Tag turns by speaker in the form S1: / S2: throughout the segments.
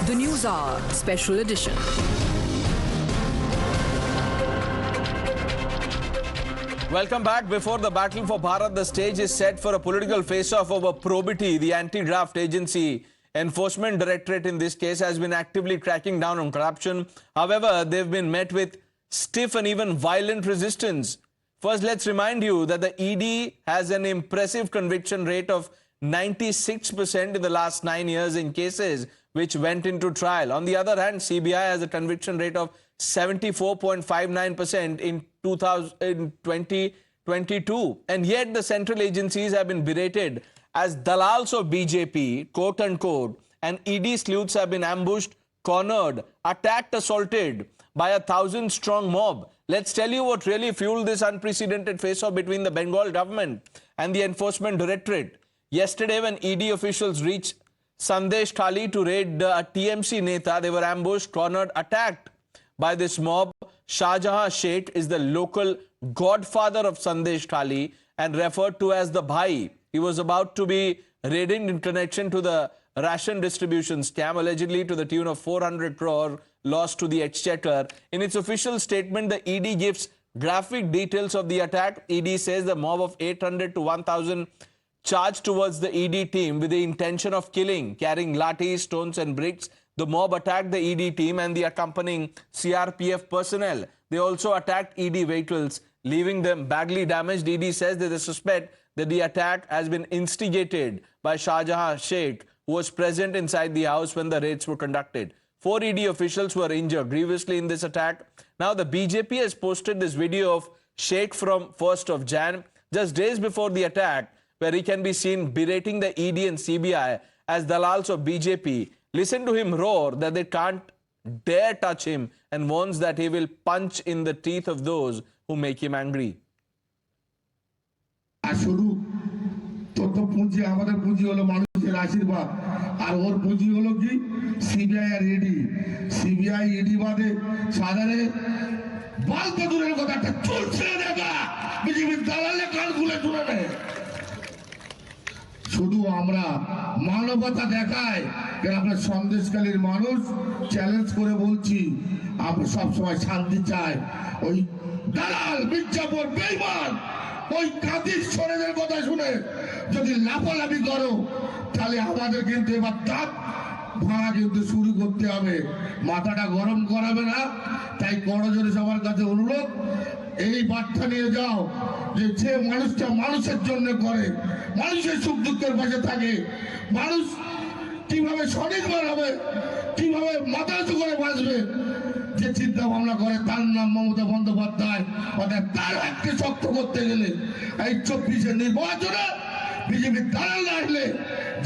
S1: The News Hour Special Edition.
S2: Welcome back. Before the battle for Bharat, the stage is set for a political face-off over probity. The anti-graft agency enforcement directorate in this case has been actively cracking down on corruption. However, they've been met with stiff and even violent resistance. First, let's remind you that the ED has an impressive conviction rate of 96% in the last 9 years in cases which went into trial. On the other hand, CBI has a conviction rate of 74.59% in 2022. And yet the central agencies have been berated as dalals of BJP, quote unquote, and ED sleuths have been ambushed, cornered, attacked, assaulted by a 1,000-strong mob. Let's tell you what really fueled this unprecedented face-off between the Bengal government and the enforcement directorate. Yesterday, when ED officials reached Sandesh Khali to raid a TMC Neta, they were ambushed, cornered, attacked by this mob. Shahjahan Sheikh is the local godfather of Sandesh Khali and referred to as the Bhai. He was about to be raided in connection to the ration distribution scam, allegedly to the tune of 400 crore lost to the exchequer. In its official statement, the ED gives graphic details of the attack. ED says the mob of 800 to 1,000 charged towards the ED team with the intention of killing, carrying lathis, stones and bricks. The mob attacked the ED team and the accompanying CRPF personnel. They also attacked ED vehicles, leaving them badly damaged. ED says that they suspect that the attack has been instigated by Shahjahan Sheikh, who was present inside the house when the raids were conducted. 4 ED officials were injured grievously in this attack. Now the BJP has posted this video of Sheikh from 1st of Jan, just days before the attack, where he can be seen berating the ED and CBI as dalals of BJP. Listen to him roar that they can't dare touch him and warns that he will punch in the teeth of those who make him angry.
S3: পুঁজি আমাদের পুঁজি হলো মানুষের আশীর্বাদ আর ওর পুঁজি হলো কি CBI R E D CBI ED বাদে সাধারণে বলতে দূরের কথা একটা চুল ছেড়ে দেখা বিজেপির দালালে কান খুলে শুনে নেয় শুধু আমরা মানবতা দেখায় আমরা সন্দেশকালীর মানুষ চ্যালেঞ্জ করে বলছি আমরা সব সময় শান্তি চাই ওই দালাল মির্জাপুর বেঈমান ওই কাদির সরেদের কথা শুনে যদি লাফালাফি করো তাহলে আমাদের কিন্তু এবার দাঁত ভাঙা কিন্তু শুরু করতে হবে মাথাটা গরম করাবে না তাই করজোরে সবার কাছে অনুরোধ এই বার্তা নিয়ে যাও যে মানুষটা মানুষের জন্য করে মানুষের সুখ দুঃখের পাশে থাকে মানুষ কিভাবে স্বনির্ভর হবে কিভাবে মাথা উঁচু করে বাঁচবে যে চিন্তা ভাবনা করে তার নাম মমতা বন্দ্যোপাধ্যায় অর্থাৎ তার হাতকে শক্ত করতে গেলে এই 24-এর নির্বাচনে বিজেপির দালাল আসলে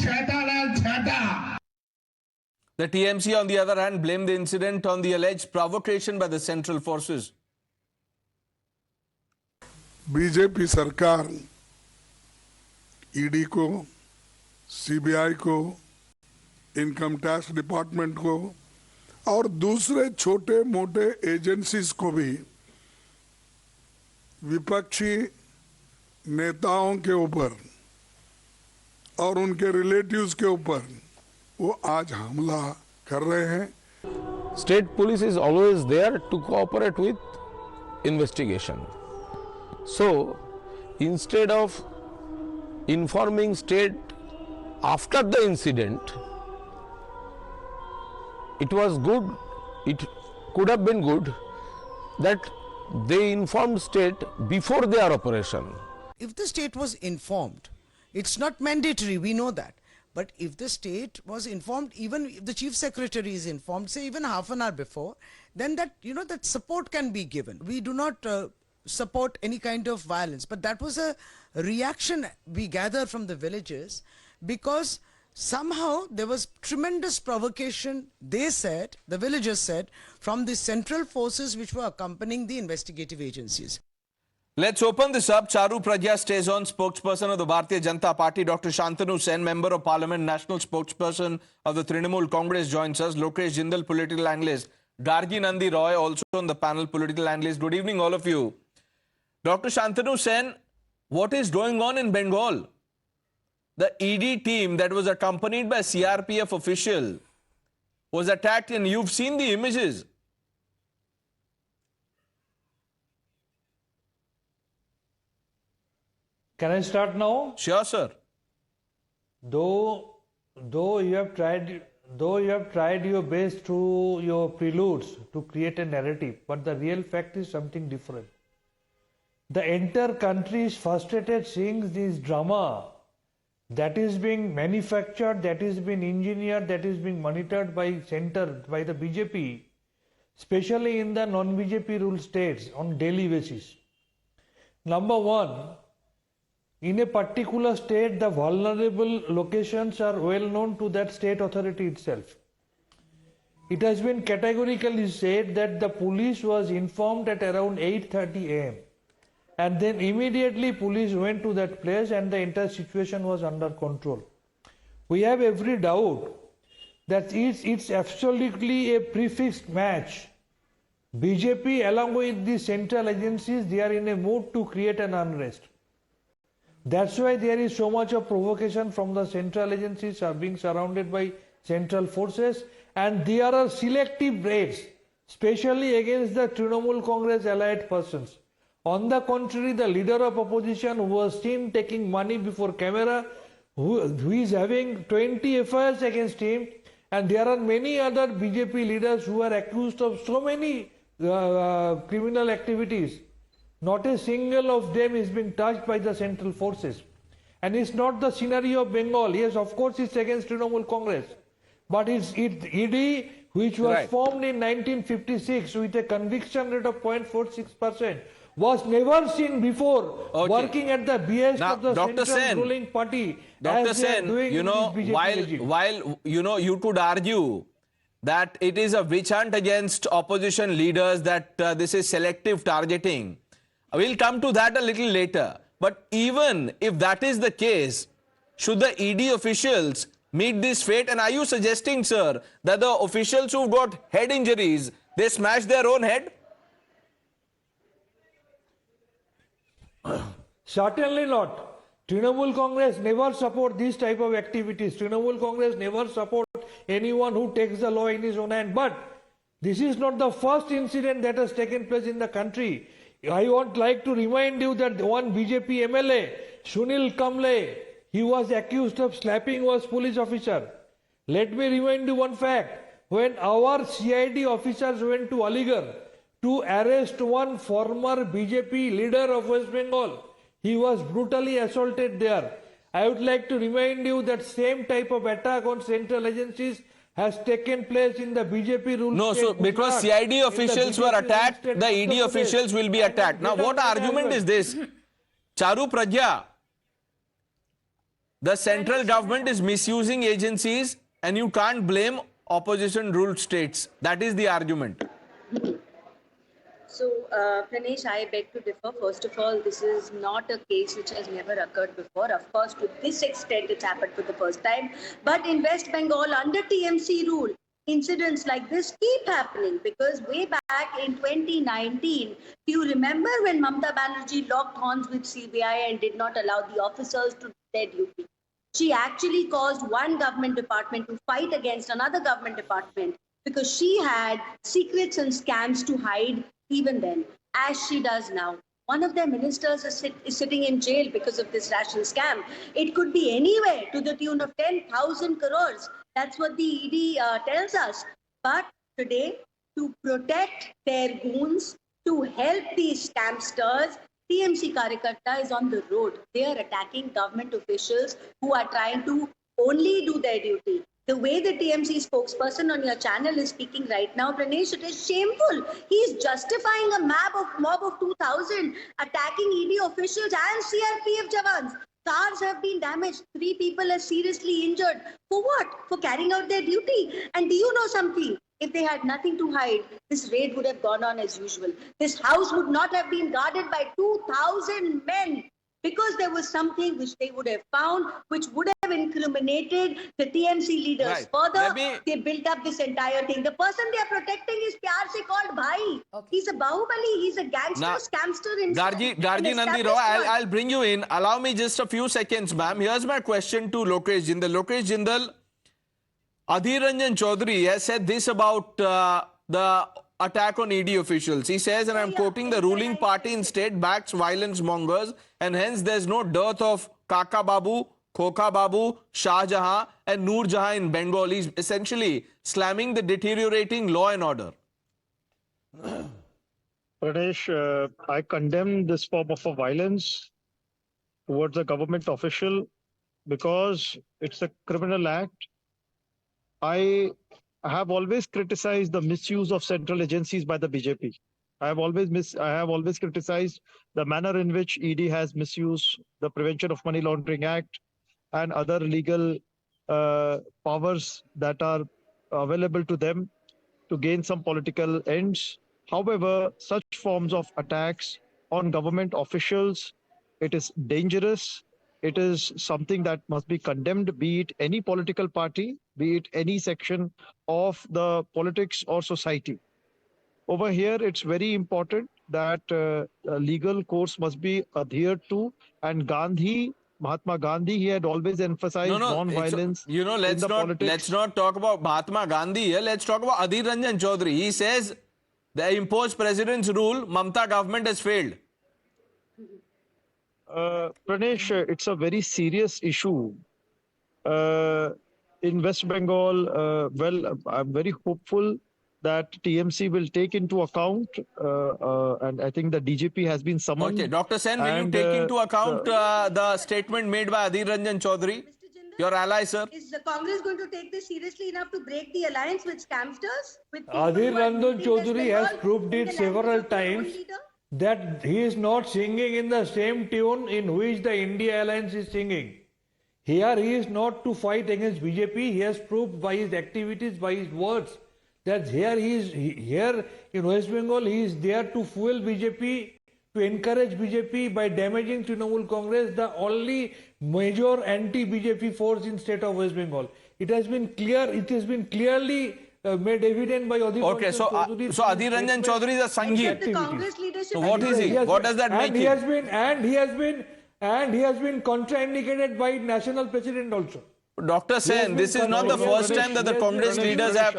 S3: ছেটা লাল ছেটা।
S2: The TMC, on the other hand, blamed the incident on the alleged provocation by the central forces.
S4: BJP सरकार ईडी को, सीबीआई को, इनकम टैक्स डिपार्टमेंट को और दूसरे छोटे मोटे एजेंसीज को भी विपक्षी नेताओं के ऊपर और उनके रिलेटिव्स के ऊपर वो आज हमला कर रहे हैं.
S5: State police is always there to cooperate with investigation. So, instead of informing state after the incident, it was good, it could have been good that they informed state before their operation.
S6: If the state was informed, it's not mandatory, we know that. But if the state was informed, even if the chief secretary is informed, say even half an hour before, then that, that support can be given. We do not support any kind of violence, but that was a reaction we gathered from the villages because somehow there was tremendous provocation, they said, the villagers said, from the central forces which were accompanying the investigative agencies.
S2: Let's open this up. Charu Pragya stays on. Spokesperson of the Bharatiya Janata Party, Dr. Shantanu Sen, Member of Parliament, National Spokesperson of the Trinamool Congress joins us. Lokesh Jindal, Political Analyst. Gargi Nandi Roy, also on the panel, Political Analyst. Good evening, all of you. Dr. Shantanu Sen, what is going on in Bengal? The ED team that was accompanied by CRPF official was attacked, and you've seen the images.
S7: Can I start now?
S2: Sure, sir.
S7: Though you have tried your best through your preludes to create a narrative, but the real fact is something different. The entire country is frustrated seeing this drama that is being manufactured, that is being engineered, that is being monitored by the BJP, especially in the non-BJP ruled states on daily basis. Number one, in a particular state, the vulnerable locations are well known to that state authority itself. It has been categorically said that the police was informed at around 8:30 am. And then immediately police went to that place and the entire situation was under control. We have every doubt that it's absolutely a prefixed match. BJP along with the central agencies, they are in a mood to create an unrest. That's why there is so much of provocation from the central agencies are being surrounded by central forces, and there are selective raids, especially against the Trinamool Congress allied persons. On the contrary, the leader of opposition who was seen taking money before camera, who is having 20 FIRs against him, and there are many other BJP leaders who are accused of so many criminal activities. Not a single of them is being touched by the central forces. And it's not the scenario of Bengal. Yes, of course it's against Trinamool Congress. But it's ED, which was formed in 1956 with a conviction rate of 0.46%, was never seen before working at the behest of the central ruling party.
S2: Dr. Sen, while you could argue that it is a witch hunt against opposition leaders, that this is selective targeting. We'll come to that a little later. But even if that is the case, should the ED officials meet this fate? And are you suggesting, sir, that the officials who got head injuries, they smashed their own head?
S7: Certainly not. Trinamool Congress never support these type of activities. Trinamool Congress never support anyone who takes the law in his own hand. But this is not the first incident that has taken place in the country. I would like to remind you that one BJP MLA, Sunil Kamble, he was accused of slapping a police officer. Let me remind you one fact. When our CID officers went to Aligarh to arrest one former BJP leader of West Bengal, he was brutally assaulted there. I would like to remind you that same type of attack on central agencies has taken place in the BJP ruled
S2: No, so because CID officials were attacked, the ED officials will be attacked. Now, what argument is this? Charu Pragya, the central government is misusing agencies and you can't blame opposition ruled states. That is the argument.
S8: So, Pranesh, I beg to differ. First of all, this is not a case which has never occurred before. Of course, to this extent, it's happened for the first time. But in West Bengal, under TMC rule, incidents like this keep happening, because way back in 2019, do you remember when Mamata Banerjee locked horns with CBI and did not allow the officers to do their duty? She actually caused one government department to fight against another government department because she had secrets and scams to hide even then, as she does now. One of their ministers is sitting in jail because of this ration scam. It could be anywhere to the tune of 10,000 crores. That's what the ED tells us. But today, to protect their goons, to help these scamsters, TMC Karyakarta is on the road. They are attacking government officials who are trying to only do their duty. The way the TMC spokesperson on your channel is speaking right now, Pranesh, it is shameful. He is justifying a mob of 2,000 attacking ED officials and CRPF jawans. Cars have been damaged. 3 people are seriously injured. For what? For carrying out their duty. And do you know something? If they had nothing to hide, this raid would have gone on as usual. This house would not have been guarded by 2,000 men, because there was something which they would have found, which would have incriminated the TMC leaders.
S2: Right.
S8: Further, they built up this entire thing. The person they are protecting is Pyar se called Bhai. Okay. He's a Bahubali. He's a gangster, scamster.
S2: Gargi Nandi Rao, I'll bring you in. Allow me just a few seconds, ma'am. Here's my question to Lokesh Jindal. Lokesh Jindal, Adhir Ranjan Chaudhary has said this about the attack on ED officials. He says, and I'm quoting, the ruling party in state backs violence mongers, and hence there's no dearth of Kaka Babu, Khokha Babu, Shah Jahan and Noor Jahan in Bengal. He's essentially slamming the deteriorating law and order.
S9: Pradesh, I condemn this form of violence towards a government official because it's a criminal act. I have always criticized the misuse of central agencies by the BJP. I have always criticized the manner in which ED has misused the Prevention of Money Laundering Act and other legal powers that are available to them to gain some political ends. However, such forms of attacks on government officials, it is dangerous. It is something that must be condemned, be it any political party, be it any section of the politics or society. Over here, it's very important that a legal course must be adhered to, and Mahatma Gandhi, he had always emphasized non-violence.
S2: Let's not talk about Mahatma Gandhi here. Let's talk about Adhir Ranjan Chaudhary. He says the imposed president's rule, Mamta government has failed.
S9: Pranesh, it's a very serious issue. In West Bengal, I'm very hopeful that TMC will take into account, and I think the DGP has been summoned.
S2: Okay, Dr. Sen, will you take into account the statement made by Adhir Ranjan Chaudhary, your ally, sir?
S8: Is the Congress going to take this seriously enough to break the alliance with scamsters?
S7: Adhir Ranjan Chaudhary has proved it several times that he is not singing in the same tune in which the India Alliance is singing. Here he is not to fight against BJP. He has proved by his activities, by his words, that here in West Bengal he is there to fuel BJP, to encourage BJP by damaging Trinamool Congress, the only major anti-BJP force in state of West Bengal. It has been clear. It has been clearly made evident by Adhir Ranjan Chaudhary.
S2: So Adhir Ranjan Chaudhary is a Sanghi. So what is he? What does that make him?
S7: He has been contraindicated by national president also.
S2: Dr. Sen, this is not the first time that the Congress leaders have.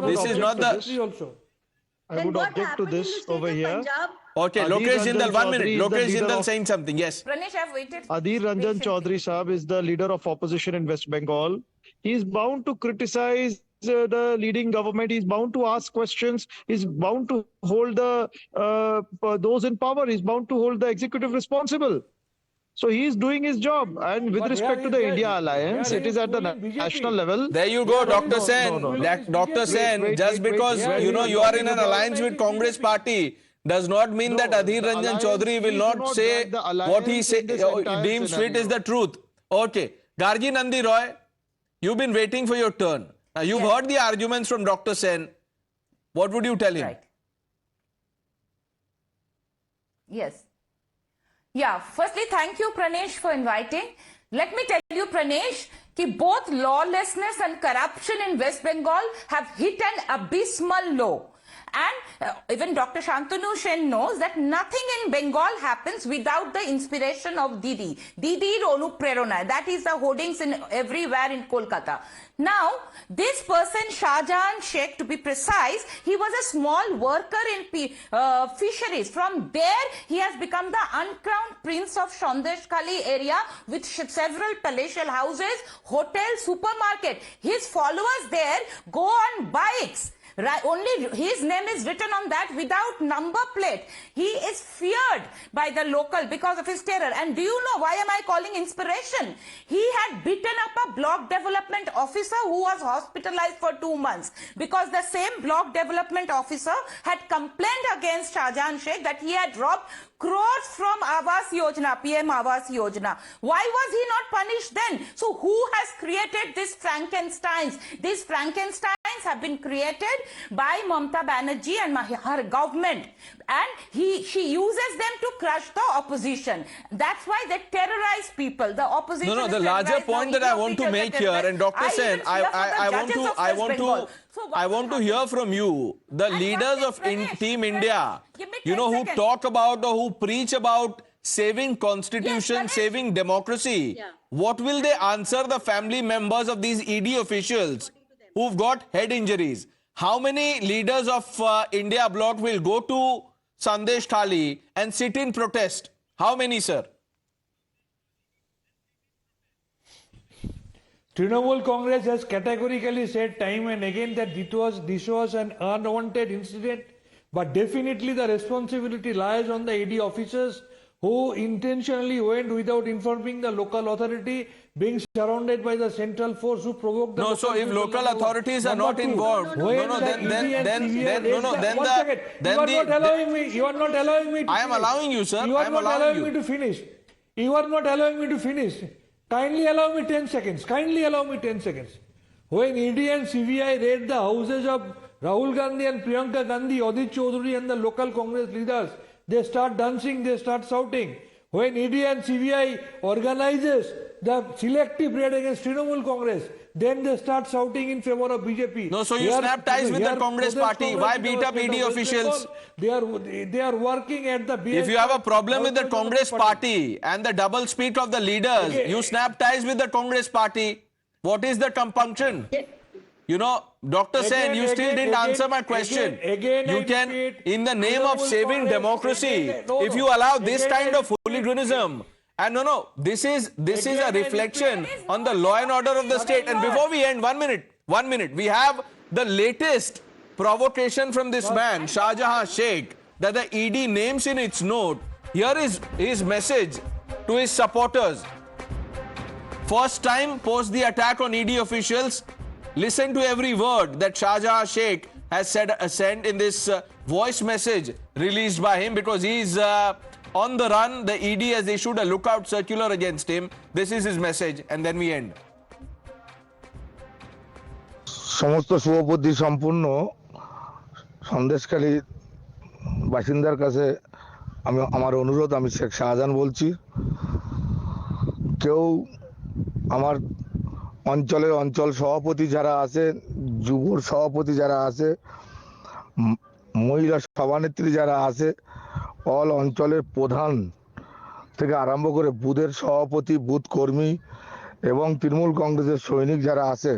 S2: This is not the.
S9: I would object to this over here.
S2: Okay, Lokesh Jindal, 1 minute. Lokesh Jindal saying something. Yes.
S10: Pranesh, I've waited.
S9: Adhir Ranjan Chaudhary Sahab is the leader of opposition in West Bengal. He is bound to criticize the leading government. He's bound to ask questions. He's bound to hold those in power. He's bound to hold the executive responsible. So he is doing his job. And with respect to the India Alliance, it is at the national level.
S2: There you go, Dr. Sen. Dr. Sen, just because you are in an alliance with Congress party does not mean that Adhir Ranjan Chaudhary will not say what he deems fit is the truth. Okay. Gargi Nandi Roy, you've been waiting for your turn. Now, you've heard the arguments from Dr. Sen. What would you tell him?
S10: Right. Yes. Yeah, firstly, thank you, Pranesh, for inviting. Let me tell you, Pranesh, that both lawlessness and corruption in West Bengal have hit an abysmal low. And even Dr. Shantanu Sen knows that nothing in Bengal happens without the inspiration of Didi. Didi Onuprerona. That is the hoardings everywhere in Kolkata. Now, this person, Shah Jahan Sheikh, to be precise, he was a small worker in fisheries. From there, he has become the uncrowned prince of Sandesh Khali area with several palatial houses, hotels, supermarket. His followers there go on bikes. Right, only his name is written on that without number plate. He is feared by the local because of his terror. And do you know why am I calling inspiration? He had beaten up a block development officer who was hospitalized for 2 months because the same block development officer had complained against Shah Jahan Sheikh that he had robbed crores from Awas Yojana, PM Awas Yojana. Why was he not punished then? So who has created these Frankensteins? These Frankensteins have been created by Mamta Banerjee and her government. And she uses them to crush the opposition. That's why they terrorize people. The opposition.
S2: No, the larger point that I want to make here, and Dr. Sen, I want to hear from you, the leaders of Team India, who talk about or who preach about saving constitution, saving democracy. What will they answer the family members of these ED officials who've got head injuries. How many leaders of India bloc will go to Sandesh Khali and sit in protest? How many, sir?
S7: Trinamool Congress has categorically said time and again that this was an unwanted incident, but definitely the responsibility lies on the AD officers who intentionally went without informing the local authority, being surrounded by the central force who provoked the
S2: No, so if local authorities are not involved,
S7: you are not allowing me to
S2: I am allowing you, sir.
S7: You
S2: I
S7: are
S2: am
S7: not
S2: allowing
S7: allowing
S2: you.
S7: me to finish. You are not allowing me to finish. Kindly allow me 10 seconds. Kindly allow me 10 seconds. When ED and CBI raid the houses of Rahul Gandhi and Priyanka Gandhi, Adit Chaudhary and the local Congress leaders, they start dancing, they start shouting. When ED and CBI organizes the selective raid against Trinamool Congress, then they start shouting in favor of BJP.
S2: No, so you snap ties with the Congress party. Why beat up ED officials?
S7: They are working at the
S2: If you have a problem with the Congress party and the double speak of the leaders, you snap ties with the Congress party. What is the compunction? You know, Dr. Sen, you still didn't answer my question. You can, in the name of saving democracy, if you allow this kind of hooliganism, and no, this is a reflection on the law and order of the state. And before we end, 1 minute, we have the latest provocation from this man, Shah Jahan Sheikh, that the ED names in its note. Here is his message to his supporters. First time post the attack on ED officials, listen to every word that Shah Jahan Sheikh has sent in this voice message released by him, because he's on the run. The ED has issued a lookout circular against him. This is his message, and then we end.
S11: সমস্ত শুভবুদ্ধি সম্পূর্ণ সন্দেশখালী বাসিন্দার কাছে আমার অনুরোধ, আমি শেখ শাহজাহান বলছি। কেউ আমার অঞ্চল সভাপতি যারা আছে, যুবর সভাপতি যারা আছে, মহিলা সভানেত্রী যারা আছে, অল অঞ্চলের প্রধান থেকে আরম্ভ করে বুথের সভাপতি, বুথ কর্মী এবং তৃণমূল কংগ্রেসের সৈনিক যারা আছে,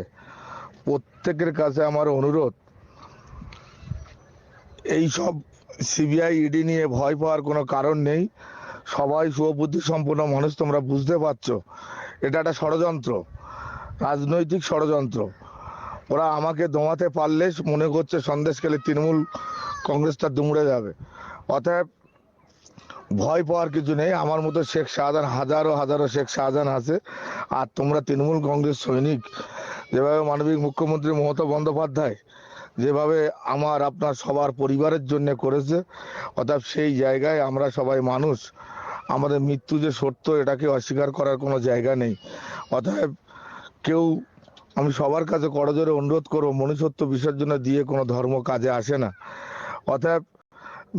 S11: প্রত্যেকের কাছে আমার অনুরোধ, এই সব সিবিআই ইডি নিয়ে ভয় পাওয়ার কোনো কারণ নেই। সবাই শুভবুদ্ধি সম্পন্ন মানুষ, তোমরা বুঝতে পারছো এটা একটা ষড়যন্ত্র, রাজনৈতিক ষড়যন্ত্র। ওরা আমাকে দমাতে পারলে মনে করছে সন্দেশখালী তৃণমূল কংগ্রেসটা দুমড়ে যাবে। অতএব ভয় পাওয়ার কিছু নেই। আমার মতো শেখ শাহজাহান হাজারো শেখ শাহজাহান আছে। আর তোমরা তৃণমূল কংগ্রেস সৈনিক, যেভাবে মাননীয় মুখ্যমন্ত্রী মমতা বন্দ্যোপাধ্যায় যেভাবে আপনার সবার পরিবারের জন্য করেছে, অতএব সেই জায়গায় আমরা সবাই মানুষ, আমাদের মৃত্যু যে সত্য এটাকে অস্বীকার করার কোনো জায়গা নেই। অতএব আমি সবার কাছে করজোরে অনুরোধ করবো, মনুষ্যত্ব বিসর্জন দিয়ে কোনো ধর্ম কাজে আসে না। অতএব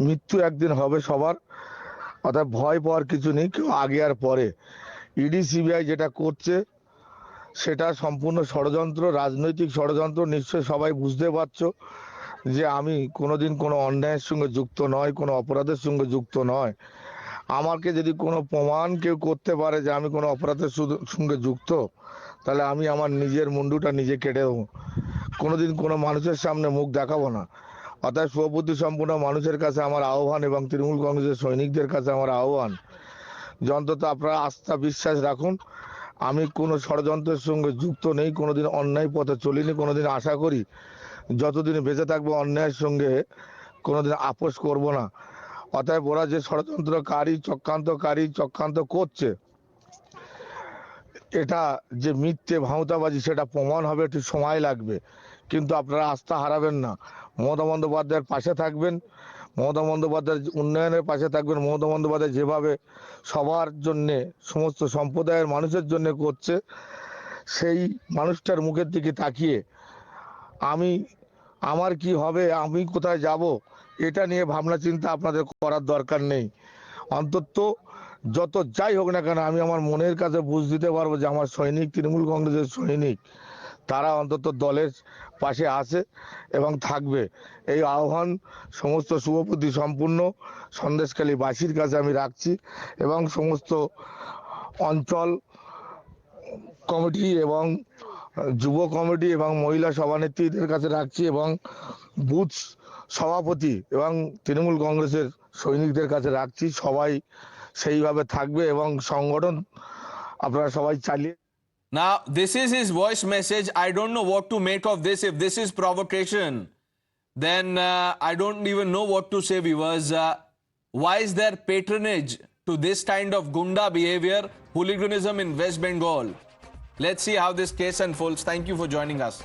S11: মৃত্যু একদিন হবে সবার, অতএব ভয় পাওয়ার কিছু নেই। কেউ আগে আর পরে ইডি সিবিআই যেটা করছে সেটা সম্পূর্ণ ষড়যন্ত্র, রাজনৈতিক ষড়যন্ত্র। নিশ্চয়ই সবাই বুঝতে পারছো যে আমি কোনোদিন কোনো অন্যায়ের সঙ্গে যুক্ত নয়, কোনো অপরাধের সঙ্গে যুক্ত নয়। আমাকে যদি কোনো প্রমাণ কেউ করতে পারে যে আমি কোনো অপরাধের সঙ্গে যুক্ত, তাহলে আমি আমার নিজের মুন্ডুটা নিজে কেটে দেবো। কোনোদিন কোনো মানুষের সামনে মুখ দেখাবো না। অর্থাৎ শুভবুদ্ধি সম্পূর্ণ মানুষের কাছে আমার আহ্বান এবং তৃণমূল কংগ্রেসের সৈনিকদের কাছে আমার আহ্বান, যে অন্তত আপনারা আস্থা বিশ্বাস রাখুন, আমি কোনো ষড়যন্ত্রের সঙ্গে যুক্ত নেই, কোনোদিন অন্যায় পথে চলিনি, কোনোদিন আশা করি যতদিন বেঁচে থাকবো অন্যায়ের সঙ্গে কোনোদিন আপোষ করব না। অতএব ওরা যে ষড়যন্ত্রকারী চক্রান্ত করছে, এটা যে মিথ্যে ভাঁওতাবাজি সেটা প্রমাণ হবে, একটু সময় লাগবে, কিন্তু আপনারা আস্থা হারাবেন না। মমতা বন্দ্যোপাধ্যায়ের পাশে থাকবেন, মমতা বন্দ্যোপাধ্যায়ের উন্নয়নের পাশে থাকবেন। মমতা বন্দ্যোপাধ্যায় যেভাবে সবার জন্যে, সমস্ত সম্প্রদায়ের মানুষের জন্য করছে, সেই মানুষটার মুখের দিকে তাকিয়ে আমার কি হবে, আমি কোথায় যাব, এটা নিয়ে ভাবনা চিন্তা আপনাদের করার দরকার নেই। অন্তত যত যাই হোক না কেন, আমি আমার মনের কাছে বুঝ দিতে পারবো যে আমার সৈনিক, তৃণমূল কংগ্রেসের সৈনিক, তারা অন্তত দলের পাশে আছে এবং থাকবে। এই আহ্বান সমস্ত শুভবুদ্ধি সম্পূর্ণ সন্দেশখালী বাসীর কাছে আমি রাখছি, এবং সমস্ত অঞ্চল কমিটি এবং যুব কমিটি এবং মহিলা সভানেত্রীদের কাছে রাখছি এবং বুথ সভাপতি এবং তৃণমূল কংগ্রেসের সৈনিকদের কাছে রাখছি, সবাই সেইভাবে থাকবে এবং সংগঠন আপনারা সবাই চালিয়ে।
S2: Now, this is his voice message. I don't know what to make of this. If this is provocation, then I don't even know what to say, viewers. Why is there patronage to this kind of gunda behavior, hooliganism in West Bengal? Let's see how this case unfolds. Thank you for joining us.